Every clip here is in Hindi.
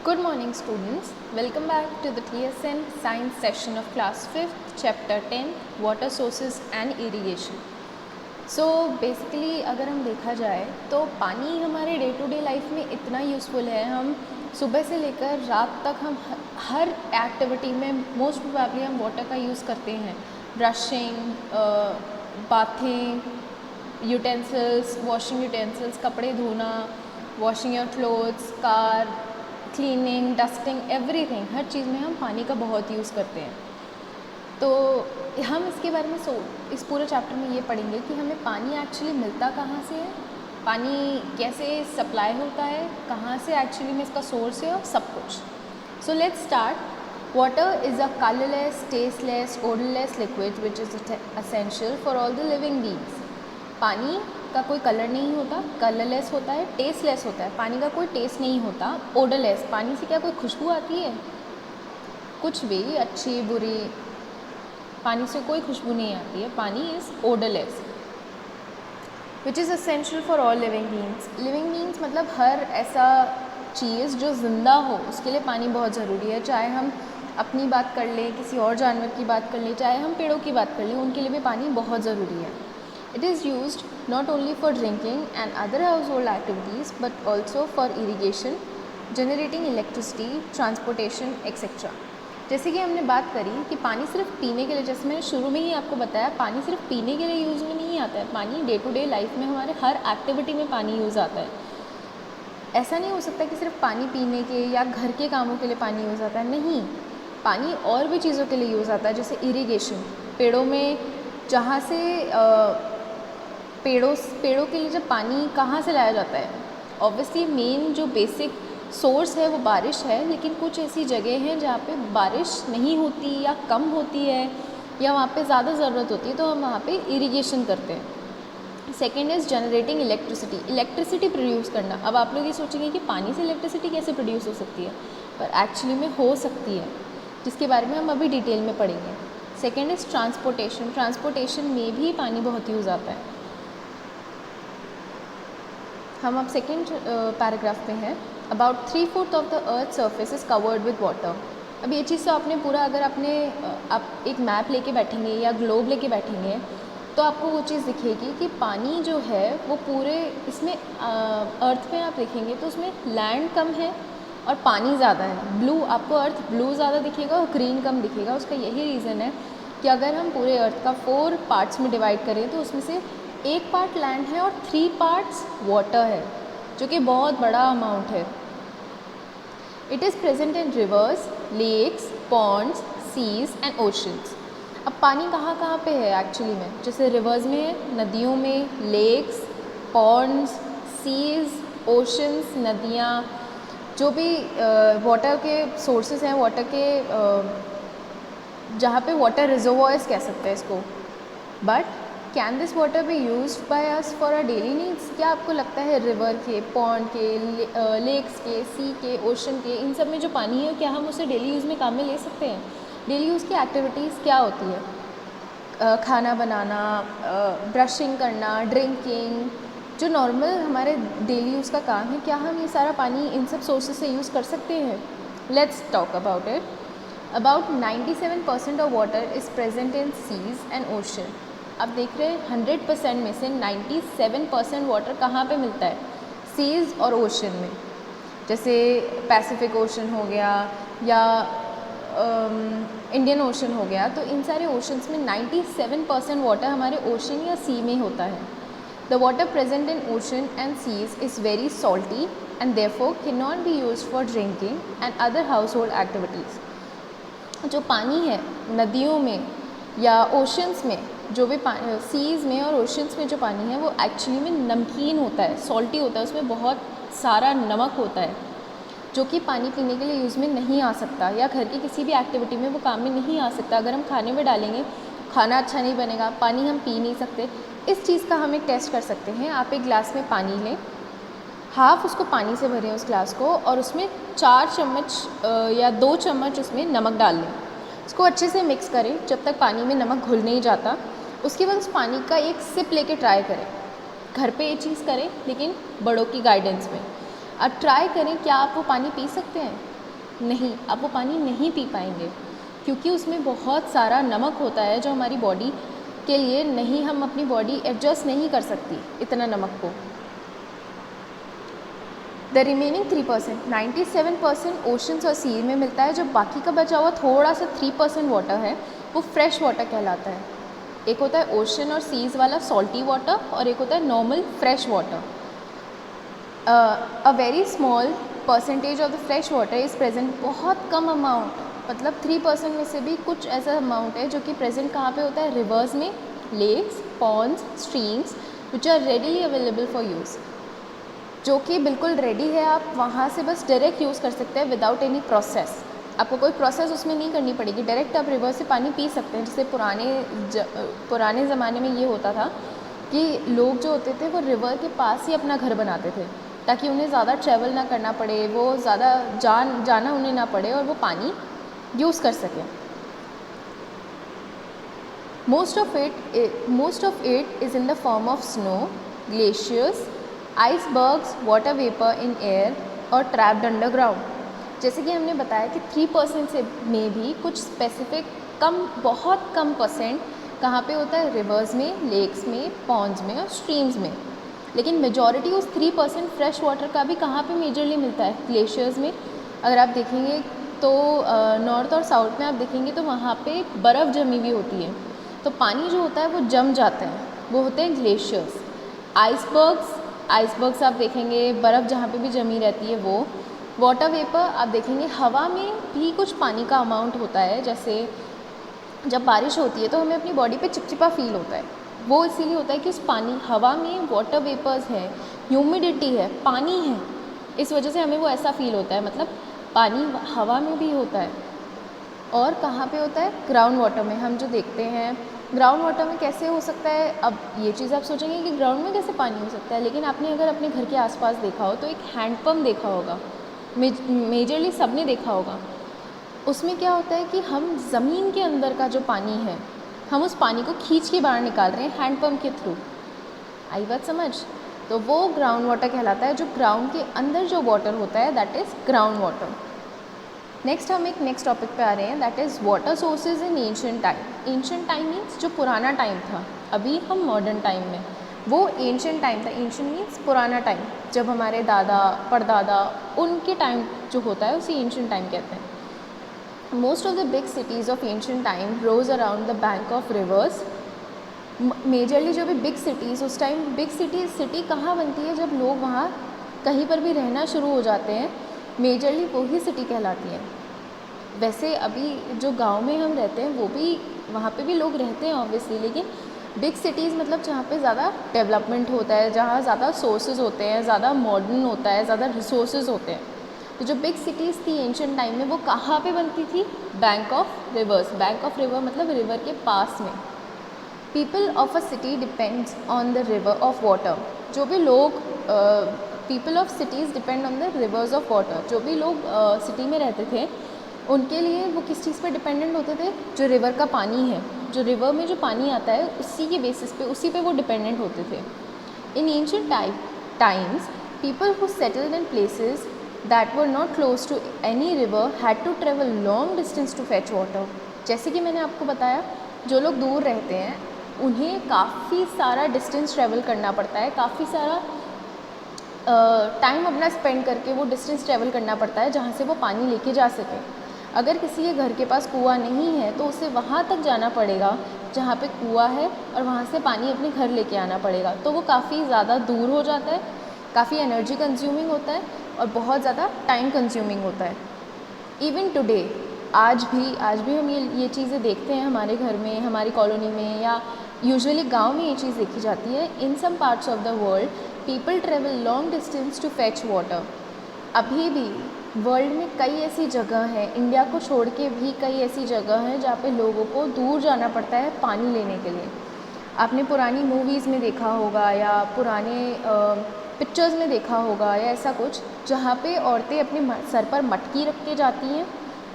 Good morning students, welcome back to the TSN science section of class 5th chapter 10 water sources and irrigation. So basically अगर हम देखा जाए तो पानी हमारे डे टू डे लाइफ में इतना यूज़फुल है, हम सुबह से लेकर रात तक हम हर एक्टिविटी में मोस्ट प्रोबेबली हम वाटर का यूज़ करते हैं. Brushing, bathing, utensils, washing utensils, कपड़े धोना, washing your clothes, car cleaning, dusting, everything, हर चीज़ में हम पानी का बहुत यूज़ करते हैं. तो हम इसके बारे में इस पूरे चैप्टर में ये पढ़ेंगे कि हमें पानी एक्चुअली मिलता कहाँ से है, पानी कैसे सप्लाई होता है, कहाँ से एक्चुअली में इसका सोर्स है और सब कुछ. So let's start. Water is a colourless, tasteless, odourless liquid which is essential for all the living beings. पानी का कोई कलर नहीं होता, कलरलेस होता है, टेस्टलेस होता है, पानी का कोई टेस्ट नहीं होता, ओडरलेस, पानी से क्या कोई खुशबू आती है? कुछ भी, अच्छी बुरी, पानी से कोई खुशबू नहीं आती है. पानी is odourless which is essential for all living beings. Living beings मतलब हर ऐसा चीज़ जो ज़िंदा हो उसके लिए पानी बहुत ज़रूरी है. चाहे हम अपनी बात कर लें, किसी और जानवर की बात कर लें, चाहे हम पेड़ों की बात कर लें, उनके लिए भी पानी बहुत ज़रूरी है. It is used not only for drinking and other household activities but also for irrigation, generating electricity, transportation, etc. जैसे कि हमने बात करी कि पानी सिर्फ पीने के लिए, जैसे मैंने शुरू में ही आपको बताया, पानी सिर्फ पीने के लिए यूज़ में नहीं आता है. पानी डे टू डे लाइफ में हमारे हर एक्टिविटी में पानी यूज़ आता है. ऐसा नहीं हो सकता कि सिर्फ पानी पीने के या घर के कामों के लिए पानी यूज़ आता है. नहीं, पानी और भी चीज़ों के लिए यूज़ आता है. जैसे इरिगेशन, पेड़ों में जहाँ से पेड़ों के लिए जब पानी कहाँ से लाया जाता है, ऑब्वियसली मेन जो बेसिक सोर्स है वो बारिश है, लेकिन कुछ ऐसी जगह हैं जहाँ पे बारिश नहीं होती या कम होती है या वहाँ पे ज़्यादा ज़रूरत होती है, तो हम वहाँ पे इरिगेशन करते हैं. Second is generating electricity, electricity produce करना. अब आप लोग ये सोचेंगे कि पानी से इलेक्ट्रिसिटी कैसे प्रोड्यूस हो सकती है, पर एक्चुअली में हो सकती है, जिसके बारे में हम अभी डिटेल में पढ़ेंगे. सेकेंड इज़ ट्रांसपोर्टेशन, ट्रांसपोर्टेशन में भी पानी बहुत यूज़ आता है. हम अब सेकेंड पैराग्राफ में हैं. About 3/4 of the earth surface is covered with water. अब ये चीज़ तो आपने पूरा, अगर आप एक मैप लेके बैठेंगे या ग्लोब लेके बैठेंगे तो आपको वो चीज़ दिखेगी कि पानी जो है वो पूरे इसमें अर्थ में आप देखेंगे तो उसमें लैंड कम है और पानी ज़्यादा है. ब्लू, आपको अर्थ ब्लू ज़्यादा दिखेगा और ग्रीन कम दिखेगा. उसका यही रीज़न है कि अगर हम पूरे अर्थ का 4 पार्ट्स में डिवाइड करें तो उसमें से 1 पार्ट लैंड है और 3 पार्ट्स वाटर है, जो कि बहुत बड़ा अमाउंट है. It is present in rivers, lakes, ponds, seas and oceans. अब पानी कहाँ कहाँ पे है एक्चुअली में? जैसे रिवर्स में है, नदियों में, लेक्स, पॉन्ड्स, सीज, ओशंस, नदियाँ, जो भी वाटर के सोर्सेज हैं, वाटर के जहाँ पे वाटर रिजर्वॉयर्स कह सकते हैं इसको. But can this water be use by us for our daily needs? क्या आपको लगता है रिवर के, पॉन्ड के, लेक्स के, सी के, ओशन के, इन सब में जो पानी है क्या हम उसे डेली यूज़ में काम में ले सकते हैं? डेली यूज़ की एक्टिविटीज़ क्या होती है? खाना बनाना, ब्रशिंग करना, ड्रिंकिंग, जो नॉर्मल हमारे डेली यूज़ का काम है, क्या हम ये सारा पानी इन सब सोर्सेज से यूज़ कर सकते हैं? Let's talk about it. About 97% of water is present in seas and ocean. अब देख रहे हैं 100% में से 97% वाटर कहाँ पे मिलता है? सीज और ओशन में. जैसे पैसिफिक ओशन हो गया या इंडियन ओशन हो गया, तो इन सारे ओशंस में 97% वाटर हमारे ओशन या सी में होता है. The water present in ocean and seas is very salty and therefore can not be used for drinking and other household activities. जो पानी है नदियों में या ओशंस में, जो भी पानी सीज़ में और ओशंस में जो पानी है वो एक्चुअली में नमकीन होता है, सॉल्टी होता है, उसमें बहुत सारा नमक होता है, जो कि पानी पीने के लिए यूज़ में नहीं आ सकता या घर की किसी भी एक्टिविटी में वो काम में नहीं आ सकता. अगर हम खाने में डालेंगे, खाना अच्छा नहीं बनेगा, पानी हम पी नहीं सकते. इस चीज़ का हम एक टेस्ट कर सकते हैं. आप एक गिलास में पानी लें, हाफ उसको पानी से भरें उस गिलास को, और उसमें 4 चम्मच या 2 चम्मच उसमें नमक डाल लें. इसको अच्छे से मिक्स करें जब तक पानी में नमक घुल नहीं जाता. उसके बाद उस पानी का एक सिप लेके ट्राई करें. घर पे ये चीज़ करें, लेकिन बड़ों की गाइडेंस में. अब ट्राई करें, क्या आप वो पानी पी सकते हैं? नहीं, आप वो पानी नहीं पी पाएंगे, क्योंकि उसमें बहुत सारा नमक होता है जो हमारी बॉडी के लिए नहीं, हम अपनी बॉडी एडजस्ट नहीं कर सकती इतना नमक को। द रिमेनिंग 3%, 97% ओशंस और सी में मिलता है। जो बाकी का बचा हुआ थोड़ा सा 3% वाटर है वो फ्रेश वाटर कहलाता है। एक होता है ओशन और सीज वाला सॉल्टी वाटर और एक होता है normal fresh water. A very small percentage of the fresh water is present, बहुत कम अमाउंट, मतलब 3% में से भी कुछ ऐसा अमाउंट है जो कि प्रेजेंट कहाँ पे होता है, रिवर्स में, lakes, ponds, streams which are readily available for use, जो कि बिल्कुल रेडी है, आप वहाँ से बस डायरेक्ट यूज़ कर सकते हैं विदाउट एनी प्रोसेस। आपको कोई प्रोसेस उसमें नहीं करनी पड़ेगी, डायरेक्ट आप रिवर से पानी पी सकते हैं। जैसे पुराने ज़माने में ये होता था कि लोग जो होते थे वो रिवर के पास ही अपना घर बनाते थे ताकि उन्हें ज़्यादा ट्रैवल ना करना पड़े, वो ज़्यादा जाना उन्हें ना पड़े और वो पानी यूज़ कर सकें। Most of it is in the form of snow, glaciers, icebergs, water vapour in air और ट्रैप्ड अंडरग्राउंड। जैसे कि हमने बताया कि 3% से में भी कुछ स्पेसिफिक बहुत कम परसेंट कहाँ पे होता है, रिवर्स में, लेक्स में, पॉन्ड्स में और स्ट्रीम्स में। लेकिन मेजॉरिटी उस 3% फ्रेश वाटर का भी कहाँ पे मेजरली मिलता है, ग्लेशियर्स में। अगर आप देखेंगे तो नॉर्थ और साउथ में आप देखेंगे तो वहाँ पे बर्फ़ जमी हुई होती है, तो पानी जो होता है वो जम जाता है, वो होते हैं ग्लेशियर्स। आइसबर्ग्स आप देखेंगे, बर्फ़ जहाँ पे भी जमी रहती है वो। वाटर वेपर आप देखेंगे, हवा में भी कुछ पानी का अमाउंट होता है। जैसे जब बारिश होती है तो हमें अपनी बॉडी पे चिपचिपा फील होता है, वो इसीलिए होता है कि उस हवा में वाटर वेपर्स है, ह्यूमिडिटी है, पानी है, इस वजह से हमें वो ऐसा फील होता है। मतलब पानी हवा में भी होता है। और कहाँ पे होता है, ग्राउंड वाटर में। हम जो देखते हैं ग्राउंड वाटर में कैसे हो सकता है, अब ये चीज़ आप सोचेंगे कि ग्राउंड में कैसे पानी हो सकता है, लेकिन आपने अगर अपने घर के आसपास देखा हो तो एक हैंडपम्प देखा होगा, मेजरली सबने देखा होगा। उसमें क्या होता है कि हम ज़मीन के अंदर का जो पानी है, हम उस पानी को खींच के बाहर निकाल रहे हैं हैंडपम्प के थ्रू। आई बात समझ? तो वो ग्राउंड वाटर कहलाता है। जो ग्राउंड के अंदर जो वाटर होता है that is ground water. Next हम एक नेक्स्ट टॉपिक पे आ रहे हैं, that is water sources in ancient time. Ancient time means जो पुराना टाइम था, अभी हम मॉडर्न टाइम में, वो एंशिएंट टाइम था। एंशिएंट मीन्स पुराना टाइम, जब हमारे दादा परदादा उनके टाइम जो होता है उसे एंशिएंट टाइम कहते हैं। Most of the big cities of ancient time rose around the bank of rivers. Majorly जो भी बिग सिटीज़, उस टाइम बिग सिटी कहाँ बनती है, जब लोग वहाँ कहीं पर भी रहना शुरू हो जाते हैं, मेजरली वही सिटी कहलाती है। वैसे अभी जो गांव में हम रहते हैं वो भी, वहाँ पे भी लोग रहते हैं ऑब्वियसली, लेकिन बिग सिटीज़ मतलब जहाँ पे ज़्यादा डेवलपमेंट होता है, जहाँ ज़्यादा सोर्सेज होते हैं, ज़्यादा मॉडर्न होता है, ज़्यादा रिसोर्सेज होते हैं। तो जो बिग सिटीज़ थी एंशिएंट टाइम में वो कहाँ पे बनती थी, bank of reverse. Bank of river मतलब रिवर के पास में। People of a city depends on the river of water. जो भी लोग people of cities depend on the reverse of water. जो भी लोग सिटी में रहते थे उनके लिए वो किस चीज़ पर डिपेंडेंट होते थे, जो रिवर का पानी है, जो रिवर में जो पानी आता है उसी के बेसिस पे, उसी पे वो डिपेंडेंट होते थे। In ancient times people who settled in places that were not close to any river had to travel long distance to fetch water. जैसे कि मैंने आपको बताया, जो लोग दूर रहते हैं उन्हें काफ़ी सारा डिस्टेंस ट्रैवल करना पड़ता है, काफ़ी सारा टाइम अपना स्पेंड करके वो डिस्टेंस ट्रैवल करना पड़ता है जहाँ से वो पानी लेके जा सके। अगर किसी के घर के पास कुआं नहीं है तो उसे वहाँ तक जाना पड़ेगा जहाँ पे कुआं है और वहाँ से पानी अपने घर लेके आना पड़ेगा। तो वो काफ़ी ज़्यादा दूर हो जाता है, काफ़ी एनर्जी कंज्यूमिंग होता है और बहुत ज़्यादा टाइम कंज्यूमिंग होता है। इवन टुडे, आज भी हम ये चीज़ें देखते हैं हमारे घर में, हमारी कॉलोनी में, या यूजुअली गांव में ये चीज़ देखी जाती है। In some parts of the world people travel long distance to fetch water. अभी भी वर्ल्ड में कई ऐसी जगह हैं, इंडिया को छोड़ के भी कई ऐसी जगह हैं जहाँ पे लोगों को दूर जाना पड़ता है पानी लेने के लिए। आपने पुरानी मूवीज़ में देखा होगा या पुराने पिक्चर्स में देखा होगा या ऐसा कुछ, जहाँ पे औरतें अपने सर पर मटकी रख के जाती हैं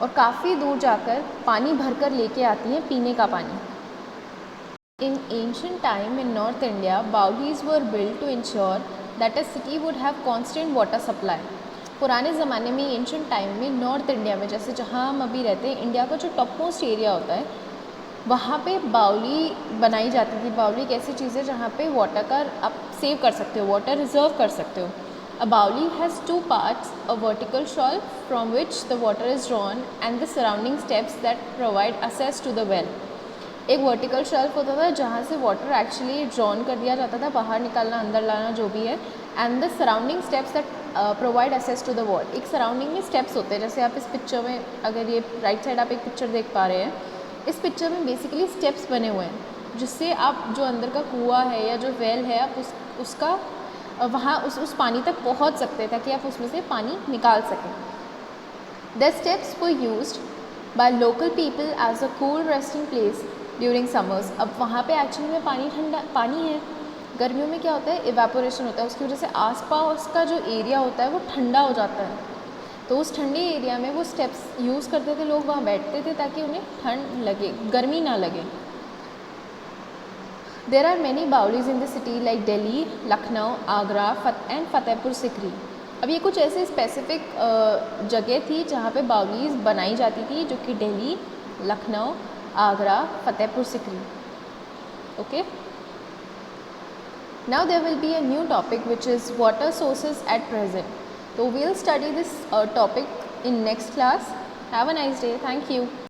और काफ़ी दूर जाकर पानी भर कर लेके आती हैं, पीने का पानी। In ancient time in North India, bogies were built to ensure that a city would have constant water supply. पुराने ज़माने में, एंशियंट टाइम में, नॉर्थ इंडिया में, जैसे जहाँ हम अभी रहते हैं, इंडिया का जो टॉप मोस्ट एरिया होता है, वहाँ पे बावली बनाई जाती थी। बावली एक ऐसी चीज़ है जहाँ पे वाटर का आप सेव कर सकते हो, वाटर रिजर्व कर सकते हो। A baoli has two parts, a vertical शॉल from which the water is drawn and the surrounding steps that provide access to the well. एक वर्टिकल शेल्फ होता था जहाँ से वाटर एक्चुअली ड्रॉन कर दिया जाता था, बाहर निकालना, अंदर लाना, जो भी है, and the surrounding steps that provide access to the well. एक सराउंडिंग में स्टेप्स होते हैं, जैसे आप इस पिक्चर में, अगर ये राइट साइड आप एक पिक्चर देख पा रहे हैं, इस पिक्चर में बेसिकली स्टेप्स बने हुए हैं जिससे आप जो अंदर का कुआं है या जो वेल है, आप उसका वहाँ उस पानी तक पहुँच सकते हैं ताकि आप उसमें से पानी निकाल सकें। The steps were used by local people as a cool resting place during summers. अब वहाँ पे एक्चुअली में पानी है, गर्मियों में क्या होता है, इवेपोरेशन होता है, उसकी वजह से आसपास का जो एरिया होता है वो ठंडा हो जाता है। तो उस ठंडे एरिया में वो स्टेप्स यूज़ करते थे लोग, वहाँ बैठते थे ताकि उन्हें ठंड लगे, गर्मी ना लगे। There are many baolis in the city like Delhi, Lucknow, Agra and Fatehpur Sikri. अब ये कुछ ऐसे स्पेसिफिक जगह थी जहाँ पे बाउलीज बनाई जाती थी, जो कि Delhi, Lucknow, Agra, Fatehpur Sikri. Okay, now there will be a new topic which is water sources at present. So we'll study this topic in next class. Have a nice day. Thank you.